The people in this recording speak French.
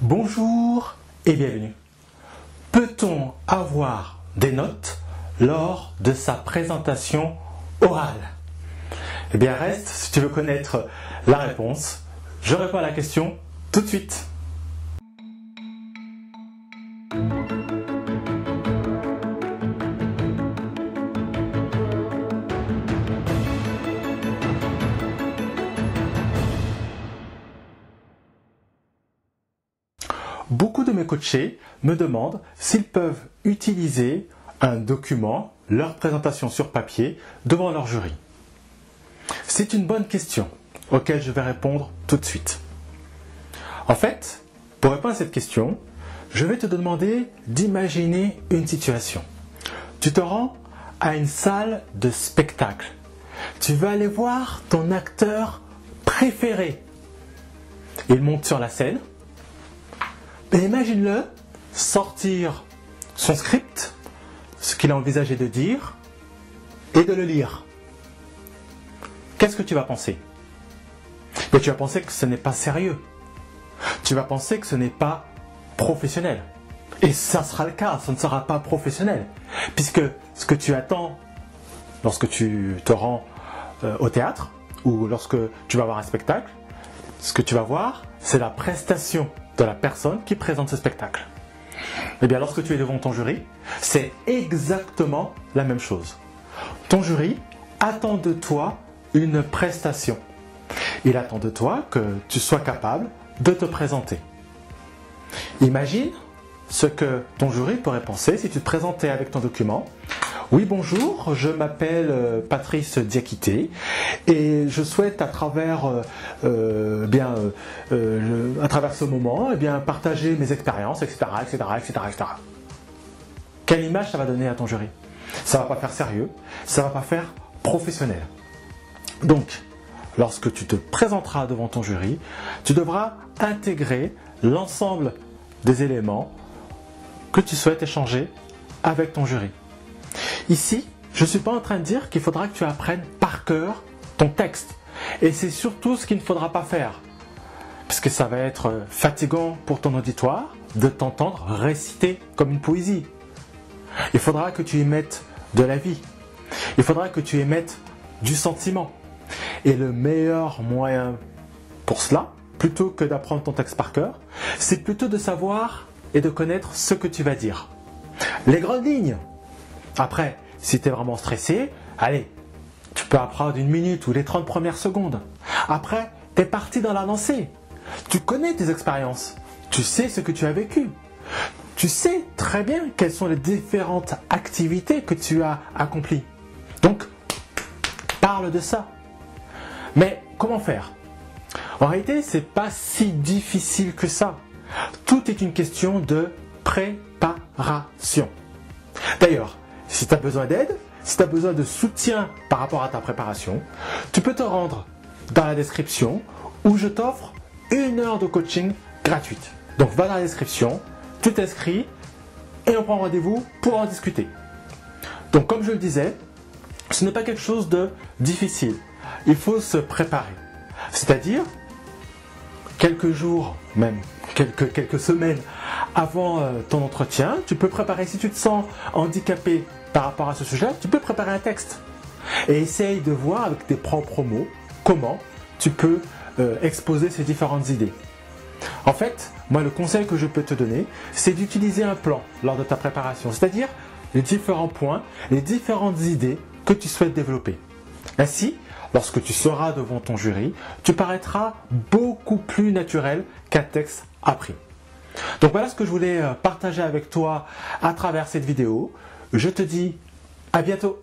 Bonjour et bienvenue. Peut-on avoir des notes lors de sa présentation orale? Eh bien reste si tu veux connaître la réponse. Je réponds à la question tout de suite. Beaucoup de mes coachés me demandent s'ils peuvent utiliser un document, leur présentation sur papier, devant leur jury. C'est une bonne question auquel je vais répondre tout de suite. En fait, pour répondre à cette question, je vais te demander d'imaginer une situation. Tu te rends à une salle de spectacle. Tu vas aller voir ton acteur préféré. Il monte sur la scène. Et imagine-le sortir son script, ce qu'il a envisagé de dire, et de le lire. Qu'est-ce que tu vas penser? Tu vas penser que ce n'est pas sérieux. Tu vas penser que ce n'est pas professionnel. Et ça sera le cas, ce ne sera pas professionnel. Puisque ce que tu attends lorsque tu te rends au théâtre, ou lorsque tu vas voir un spectacle, ce que tu vas voir, c'est la prestation de la personne qui présente ce spectacle. Eh bien, lorsque tu es devant ton jury, c'est exactement la même chose. Ton jury attend de toi une prestation. Il attend de toi que tu sois capable de te présenter. Imagine ce que ton jury pourrait penser si tu te présentais avec ton document. Oui, bonjour, je m'appelle Patrice Diakité et je souhaite à travers ce moment partager mes expériences, etc. Quelle image ça va donner à ton jury? Ça ne va pas faire sérieux, ça ne va pas faire professionnel. Donc, lorsque tu te présenteras devant ton jury, tu devras intégrer l'ensemble des éléments que tu souhaites échanger avec ton jury. Ici, je ne suis pas en train de dire qu'il faudra que tu apprennes par cœur ton texte. Et c'est surtout ce qu'il ne faudra pas faire. Puisque ça va être fatigant pour ton auditoire de t'entendre réciter comme une poésie. Il faudra que tu y mettes de la vie. Il faudra que tu y mettes du sentiment. Et le meilleur moyen pour cela, plutôt que d'apprendre ton texte par cœur, c'est plutôt de savoir et de connaître ce que tu vas dire. Les grandes lignes. Après, si tu es vraiment stressé, allez, tu peux apprendre une minute ou les 30 premières secondes. Après, tu es parti dans la lancée. Tu connais tes expériences. Tu sais ce que tu as vécu. Tu sais très bien quelles sont les différentes activités que tu as accomplies. Donc, parle de ça. Mais comment faire? En réalité, ce n'est pas si difficile que ça. Tout est une question de préparation. D'ailleurs, si tu as besoin d'aide, si tu as besoin de soutien par rapport à ta préparation, tu peux te rendre dans la description où je t'offre 1 heure de coaching gratuite. Donc va dans la description, tu t'inscris et on prend rendez-vous pour en discuter. Donc comme je le disais, ce n'est pas quelque chose de difficile. Il faut se préparer. C'est-à-dire, quelques jours, même quelques semaines avant ton entretien, tu peux préparer, si tu te sens handicapé par rapport à ce sujet, tu peux préparer un texte. Et essaye de voir avec tes propres mots comment tu peux exposer ces différentes idées. En fait, moi le conseil que je peux te donner, c'est d'utiliser un plan lors de ta préparation, c'est-à-dire les différents points, les différentes idées que tu souhaites développer. Ainsi, lorsque tu seras devant ton jury, tu paraîtras beaucoup plus naturel qu'un texte appris. Donc voilà ce que je voulais partager avec toi à travers cette vidéo. Je te dis à bientôt.